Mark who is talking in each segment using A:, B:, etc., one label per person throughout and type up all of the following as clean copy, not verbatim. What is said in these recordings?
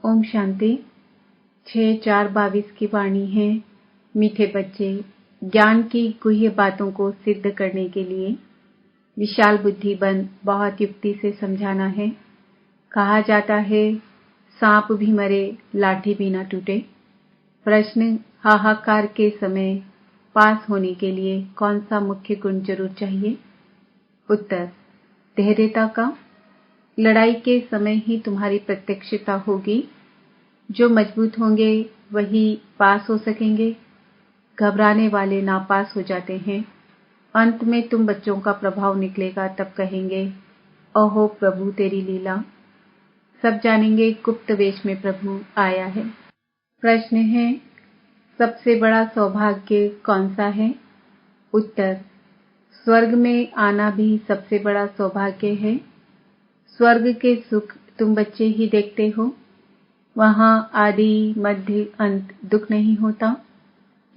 A: ओम शांति। 6/4/22 की वाणी है। मीठे बच्चे, ज्ञान की गुह्य बातों को सिद्ध करने के लिए विशाल बुद्धि बन बहुत युक्ति से समझाना है। कहा जाता है, सांप भी मरे लाठी भी ना टूटे। प्रश्न, हाहाकार के समय पास होने के लिए कौन सा मुख्य गुण जरूर चाहिए? उत्तर, धैर्यता का। लड़ाई के समय ही तुम्हारी प्रत्यक्षता होगी। जो मजबूत होंगे वही पास हो सकेंगे। घबराने वाले नापास हो जाते हैं। अंत में तुम बच्चों का प्रभाव निकलेगा, तब कहेंगे, ओहो प्रभु तेरी लीला। सब जानेंगे गुप्त वेश में प्रभु आया है। प्रश्न है, सबसे बड़ा सौभाग्य कौन सा है? उत्तर, स्वर्ग में आना भी सबसे बड़ा सौभाग्य है। स्वर्ग के सुख तुम बच्चे ही देखते हो। वहां आदि मध्य अंत दुख नहीं होता।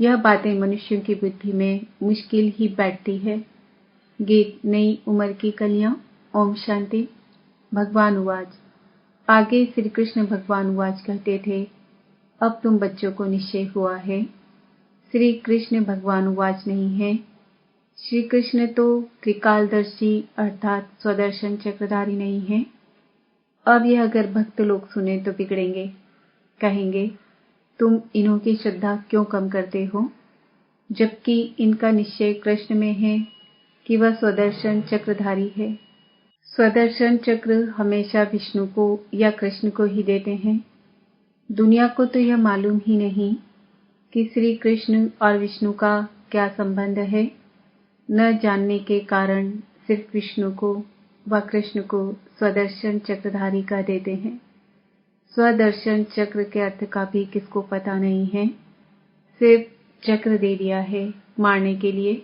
A: यह बातें मनुष्यों की बुद्धि में मुश्किल ही बैठती है। गीत नई उम्र की कलियां। ओम शांति। भगवान उवाच। आगे श्री कृष्ण भगवान उवाच कहते थे, अब तुम बच्चों को निश्चय हुआ है। श्री कृष्ण भगवान उवाच नहीं है। श्री कृष्ण तो त्रिकालदर्शी अर्थात स्वदर्शन चक्रधारी नहीं है। अब यह अगर भक्त लोग सुने तो बिगड़ेंगे। कहेंगे, तुम इन्हों की श्रद्धा क्यों कम करते हो, जबकि इनका निश्चय कृष्ण में है कि वह स्वदर्शन चक्रधारी है। स्वदर्शन चक्र हमेशा विष्णु को या कृष्ण को ही देते हैं। दुनिया को तो यह मालूम ही नहीं कि श्री कृष्ण और विष्णु का क्या संबंध है। न जानने के कारण सिर्फ विष्णु को व कृष्ण को स्वदर्शन चक्रधारी का देते हैं। स्वदर्शन चक्र के अर्थ का भी किसको पता नहीं है। सिर्फ चक्र दे दिया है मारने के लिए।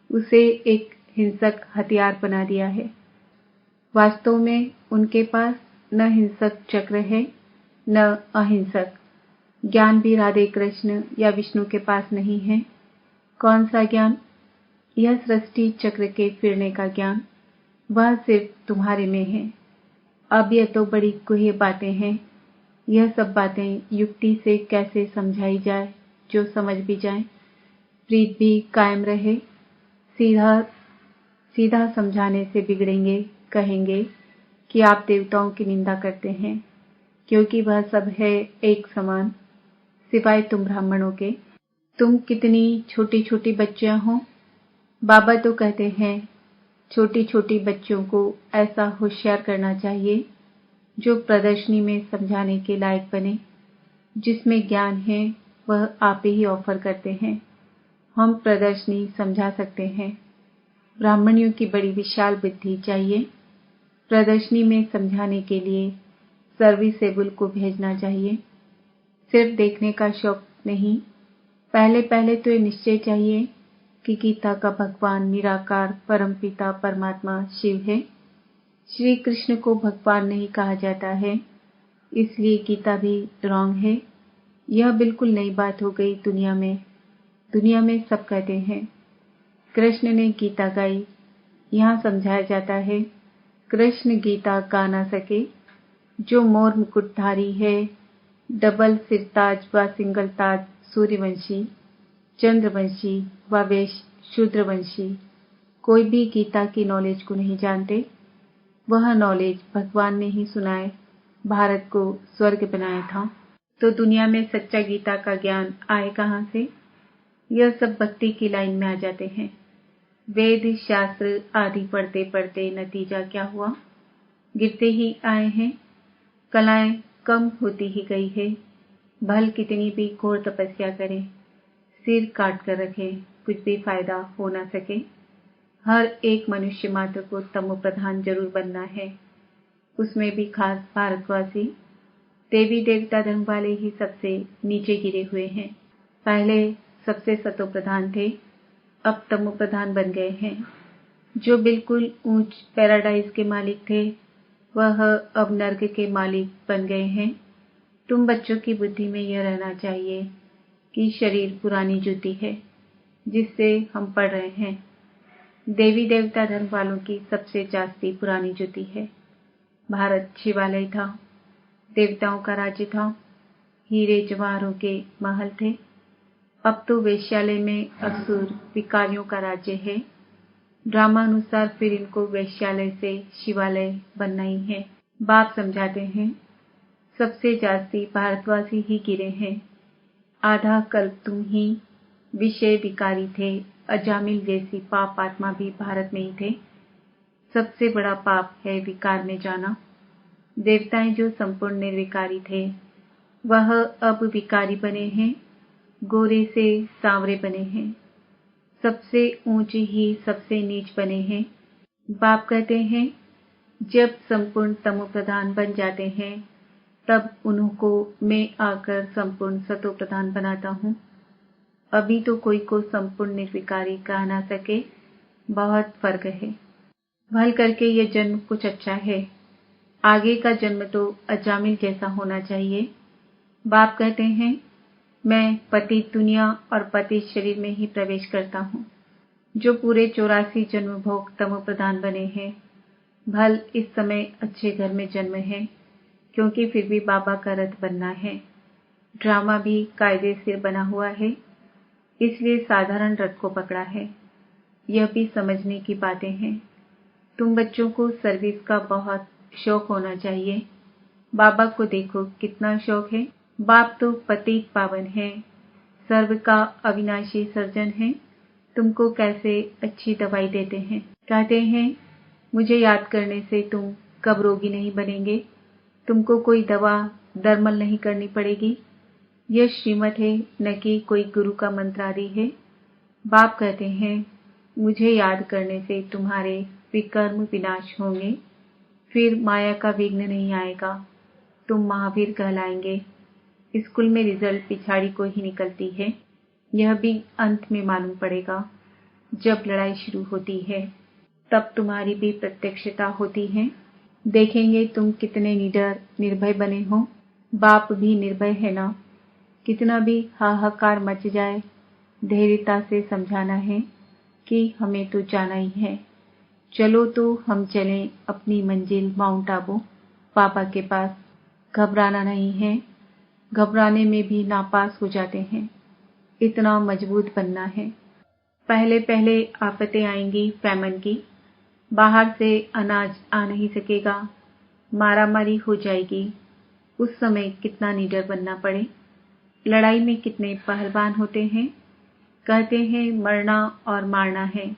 A: उसे एक हिंसक हथियार बना दिया है। वास्तव में उनके पास न हिंसक चक्र है न अहिंसक। ज्ञान भी राधे कृष्ण या विष्णु के पास नहीं है। कौन सा ज्ञान? यह सृष्टि चक्र के फिरने का ज्ञान। वह सिर्फ तुम्हारे में है। अब यह तो बड़ी गुह्य बातें हैं। यह सब बातें युक्ति से कैसे समझाई जाए जो समझ भी जाए, प्रीत भी कायम रहे। सीधा सीधा समझाने से बिगड़ेंगे। कहेंगे कि आप देवताओं की निंदा करते हैं, क्योंकि वह सब है एक समान, सिवाय तुम ब्राह्मणों के। तुम कितनी छोटी छोटी बच्चियां हो। बाबा तो कहते हैं, छोटी छोटी बच्चों को ऐसा होशियार करना चाहिए जो प्रदर्शनी में समझाने के लायक बने। जिसमें ज्ञान है वह आप ही ऑफर करते हैं। हम प्रदर्शनी समझा सकते हैं। ब्राह्मणियों की बड़ी विशाल बुद्धि चाहिए। प्रदर्शनी में समझाने के लिए सर्विसेबल को भेजना चाहिए। सिर्फ देखने का शौक नहीं। पहले पहले तो ये निश्चय चाहिए कि गीता का भगवान निराकार परमपिता परमात्मा शिव है। श्री कृष्ण को भगवान नहीं कहा जाता है, इसलिए गीता भी रॉन्ग है। यह बिल्कुल नई बात हो गई दुनिया में। दुनिया में सब कहते हैं कृष्ण ने गीता गाई। यहाँ समझाया जाता है, कृष्ण गीता गा ना सके। जो मोर मुकुटधारी है, डबल सिरताज व सिंगल ताज सूर्यवंशी, चंद्रवंशी व वैश्य शूद्रवंशी, कोई भी गीता की नॉलेज को नहीं जानते। वह नॉलेज भगवान ने ही सुनाए। भारत को स्वर्ग बनाया था, तो दुनिया में सच्चा गीता का ज्ञान आए कहाँ से? यह सब भक्ति की लाइन में आ जाते हैं। वेद शास्त्र आदि पढ़ते पढ़ते नतीजा क्या हुआ? गिरते ही आए हैं। कलाएं कम होती ही गई है। भल कितनी भी घोर तपस्या करें, सिर काट कर रखें, कुछ भी फायदा हो ना सके। हर एक मनुष्य मात्र को तमो प्रधान जरूर बनना है, उसमें भी खास भारतवासी। देवी देवता धर्म वाले ही सबसे नीचे गिरे हुए हैं। पहले सबसे सतो प्रधान थे, अब तमो प्रधान बन गए हैं। जो बिल्कुल ऊंच पैराडाइज के मालिक थे, वह अब नर्क के मालिक बन गए हैं। तुम बच्चों की बुद्धि में यह रहना चाहिए कि शरीर पुरानी जूती है जिससे हम पढ़ रहे हैं। देवी देवता धर्म वालों की सबसे जास्ती पुरानी जूती है। भारत शिवालय था। देवताओं का राज्य था, हीरे जवाहरों के महल थे। अब तो वेश्यालय में असुर विकारियों का राज्य है। ड्रामा अनुसार फिर इनको वेश्यालय से शिवालय बनना ही है। बाप समझाते हैं, सबसे जास्ती भारतवासी ही गिरे हैं। आधा कल्प तुम ही विषय विकारी थे। अजामिल जैसी पाप आत्मा भी भारत में ही थे। सबसे बड़ा पाप है विकार में जाना। देवताएं जो संपूर्ण निर्विकारी थे, वह अब विकारी बने हैं, गोरे से सांवरे बने हैं। सबसे ऊंचे ही सबसे नीच बने हैं। बाप कहते हैं, जब संपूर्ण तमो प्रधान बन जाते हैं, तब उनको मैं आकर संपूर्ण सतो प्रधान बनाता हूँ। अभी तो कोई को संपूर्ण निर्विकारी कह ना सके, बहुत फर्क है। भल करके यह जन्म कुछ अच्छा है। आगे का जन्म तो अजामिल जैसा होना चाहिए। बाप कहते हैं, मैं पतित दुनिया और पतित शरीर में ही प्रवेश करता हूँ। जो पूरे 84 जन्म भोग तमो प्रधान बने हैं, भल इस समय अच्छे घर में जन्म है, क्योंकि फिर भी बाबा का रथ बनना है। ड्रामा भी कायदे से बना हुआ है, इसलिए साधारण रथ को पकड़ा है। यह भी समझने की बातें हैं। तुम बच्चों को सर्विस का बहुत शौक होना चाहिए। बाबा को देखो कितना शौक है। बाप तो पतित पावन है, सर्व का अविनाशी सर्जन है। तुमको कैसे अच्छी दवाई देते हैं। कहते हैं, मुझे याद करने से तुम कब रोगी नहीं बनेंगे। तुमको कोई दवा दरमल नहीं करनी पड़ेगी। यह श्रीमत है, न कि कोई गुरु का मंत्र आदि है। बाप कहते हैं, मुझे याद करने से तुम्हारे विकर्म विनाश होंगे, फिर माया का विघ्न नहीं आएगा, तुम महावीर कहलाएंगे। स्कूल में रिजल्ट पिछाड़ी को ही निकलती है। यह भी अंत में मालूम पड़ेगा। जब लड़ाई शुरू होती है, तब तुम्हारी भी प्रत्यक्षता होती है। देखेंगे तुम कितने निडर निर्भय बने हो। बाप भी निर्भय है ना। कितना भी हाहाकार मच जाए, धैर्यता से समझाना है कि हमें तो जाना ही है। चलो तो हम चलें अपनी मंजिल माउंट आबू पापा के पास। घबराना नहीं है। घबराने में भी नापास हो जाते हैं। इतना मजबूत बनना है। पहले पहले आफतें आएंगी फैमन की। बाहर से अनाज आ नहीं सकेगा, मारामारी हो जाएगी। उस समय कितना निडर बनना पड़े। लड़ाई में कितने पहलवान होते हैं। कहते हैं मरना और मारना है,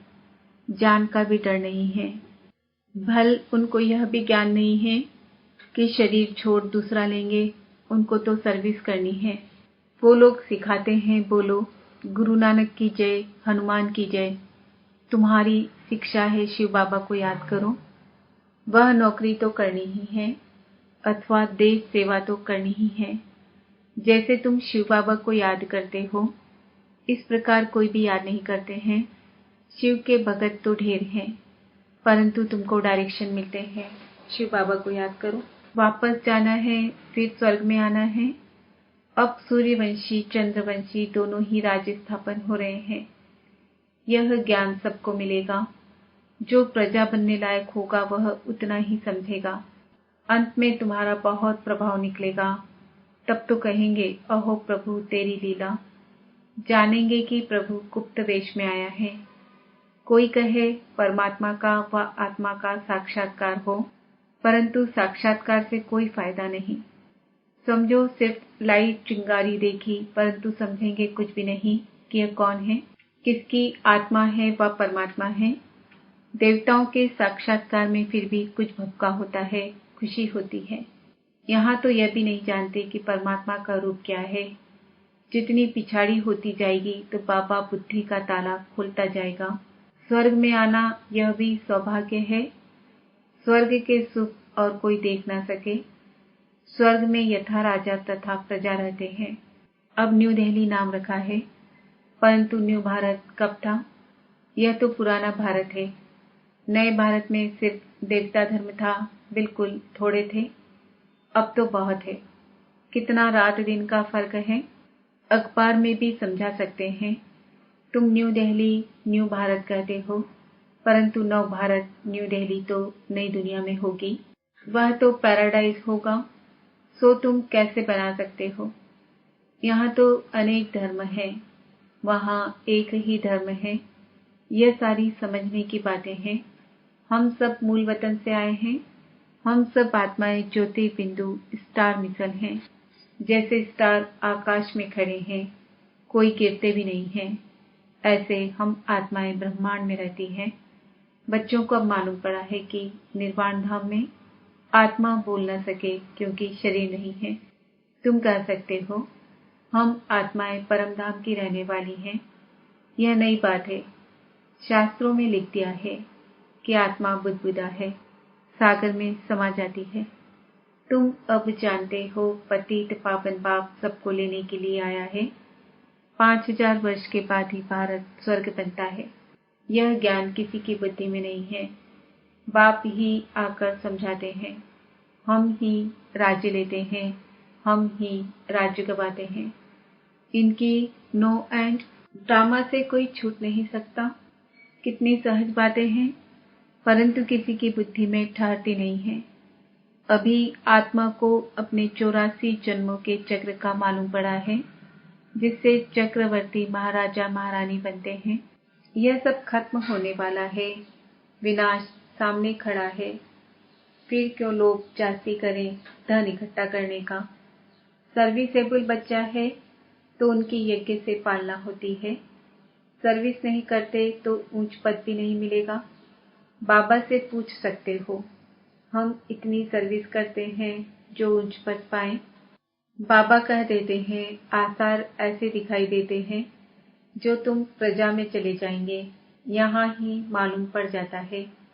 A: जान का भी डर नहीं है। भल उनको यह भी ज्ञान नहीं है कि शरीर छोड़ दूसरा लेंगे, उनको तो सर्विस करनी है। वो लोग सिखाते हैं, बोलो गुरु नानक की जय, हनुमान की जय। तुम्हारी शिक्षा है शिव बाबा को याद करो। वह नौकरी तो करनी ही है, अथवा देश सेवा तो करनी ही है। जैसे तुम शिव बाबा को याद करते हो, इस प्रकार कोई भी याद नहीं करते हैं। शिव के भगत तो ढेर हैं, परंतु तुमको डायरेक्शन मिलते हैं, शिव बाबा को याद करो। वापस जाना है, फिर स्वर्ग में आना है। अब सूर्यवंशी चंद्रवंशी दोनों ही राज्य स्थापन हो रहे हैं। यह ज्ञान सबको मिलेगा। जो प्रजा बनने लायक होगा वह उतना ही समझेगा। अंत में तुम्हारा बहुत प्रभाव निकलेगा। तब तो कहेंगे, अहो प्रभु तेरी लीला। जानेंगे कि प्रभु गुप्त वेश में आया है। कोई कहे परमात्मा का व आत्मा का साक्षात्कार हो, परंतु साक्षात्कार से कोई फायदा नहीं। समझो सिर्फ लाइट चिंगारी देखी, परंतु समझेंगे कुछ भी नहीं कि यह कौन है, किसकी आत्मा है व परमात्मा है। देवताओं के साक्षात्कार में फिर भी कुछ भपका होता है, खुशी होती है। यहाँ तो यह भी नहीं जानते कि परमात्मा का रूप क्या है। जितनी पिछाड़ी होती जाएगी तो बाबा बुद्धि का ताला खुलता जाएगा। स्वर्ग में आना यह भी सौभाग्य है। स्वर्ग के सुख और कोई देख ना सके। स्वर्ग में यथा राजा तथा प्रजा रहते हैं। अब न्यू दिल्ली नाम रखा है, परंतु न्यू भारत कब था? यह तो पुराना भारत है। नए भारत में सिर्फ देवता धर्म था, बिल्कुल थोड़े थे। अब तो बहुत है। कितना रात दिन का फर्क है। अखबार में भी समझा सकते हैं। तुम न्यू दिल्ली न्यू भारत कहते हो, परंतु नव भारत न्यू दिल्ली तो नई दुनिया में होगी। वह तो पैराडाइज होगा। सो तुम कैसे बना सकते हो? यहाँ तो अनेक धर्म हैं, वहाँ एक ही धर्म है। यह सारी समझने की बातें हैं। हम सब मूल वतन से आए हैं। हम सब आत्माएं ज्योति बिंदु स्टार मिसल हैं। जैसे स्टार आकाश में खड़े हैं, कोई गिरते भी नहीं हैं, ऐसे हम आत्माएं ब्रह्मांड में रहती हैं। बच्चों को अब मालूम पड़ा है कि निर्वाण धाम में आत्मा बोल न सके क्योंकि शरीर नहीं है। तुम कह सकते हो हम आत्माएं परम धाम की रहने वाली हैं। यह नई बात है। शास्त्रों में लिख दिया है कि आत्मा बुदबुदा है, सागर में समा जाती है। तुम अब जानते हो पतित पावन बाप सबको लेने के लिए आया है। 5000 वर्ष के बाद ही भारत स्वर्ग बनता है। यह ज्ञान किसी की बुद्धि में नहीं है। बाप ही आकर समझाते हैं। हम ही राज्य लेते हैं, हम ही राज्य गवाते हैं। इनकी नो एंड ड्रामा से कोई छूट नहीं सकता। कितनी सहज बातें हैं, परंतु किसी की बुद्धि में ठहरती नहीं है। अभी आत्मा को अपने 84 जन्मों के चक्र का मालूम पड़ा है, जिससे चक्रवर्ती महाराजा महारानी बनते हैं। यह सब खत्म होने वाला है। विनाश सामने खड़ा है। फिर क्यों लोग जास्ती करें धन इकट्ठा करने का? सर्विसेबल बच्चा है तो उनकी यज्ञ से पालना होती है। सर्विस नहीं करते तो ऊंच पद भी नहीं मिलेगा। बाबा से पूछ सकते हो, हम इतनी सर्विस करते हैं जो ऊंच पद पाएं। बाबा कह देते हैं आसार ऐसे दिखाई देते हैं जो तुम प्रजा में चले जाएंगे, यहाँ ही मालूम पड़ जाता है।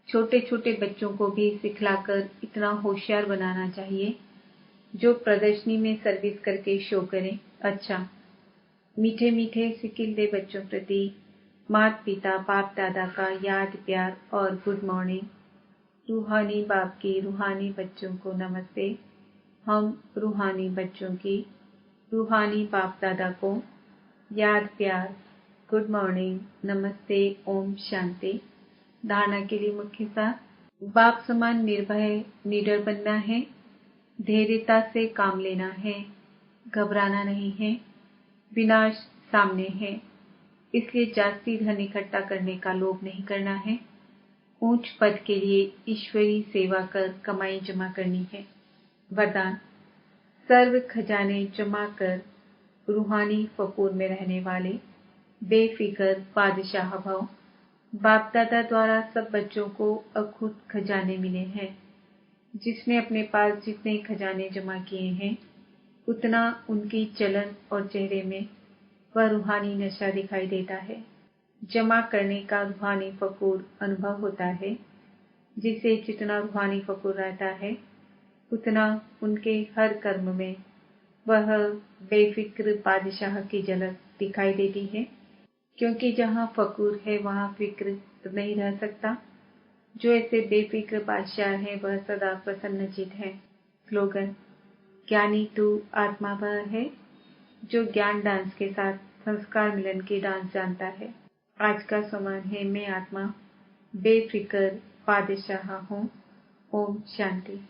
A: छोटे छोटे बच्चों को भी सिखलाकर इतना होशियार बनाना चाहिए जो प्रदर्शनी में सर्विस करके शो करें। अच्छा, मीठे मीठे सिकिलदे बच्चों प्रति माता पिता बाप दादा का याद प्यार और गुड मॉर्निंग। रूहानी बाप की रूहानी बच्चों को नमस्ते। हम रूहानी बच्चों की रूहानी बाप दादा को याद प्यार, गुड मॉर्निंग, नमस्ते, ओम शांति। धारणा के लिए मुख्य सार, बाप समान निर्भय निडर बनना है, धैर्यता से काम लेना है, घबराना नहीं है, विनाश सामने है, इसलिए जास्ती धन इकट्ठा करने का लोभ नहीं करना है। ऊंच पद के लिए ईश्वरी सेवा कर कमाई जमा करनी है। वरदान, सर्व खजाने जमा कर रूहानी फकूर में रहने वाले बेफिक्र बादशाह भव। बाप दादा द्वारा सब बच्चों को अखुद खजाने मिले हैं। जिसने अपने पास जितने खजाने जमा किए हैं, उतना उनकी चलन और चेहरे में वह रूहानी नशा दिखाई देता है। जमा करने का रूहानी फकूर अनुभव होता है। जिसे जितना रूहानी फकूर रहता है, उतना उनके हर कर्म में वह बेफिक्र बादशाह की झलक दिखाई देती है। क्योंकि जहाँ फकूर है वहाँ फिक्र नहीं रह सकता। जो ऐसे बेफिक्र बादशाह है वह सदा प्रसन्नचित है। स्लोगन, ज्ञानी तू आत्मा वह है जो ज्ञान डांस के साथ संस्कार मिलन की डांस जानता है। आज का समान है, मैं आत्मा बेफिक्र बादशाह हूँ। ओम शांति।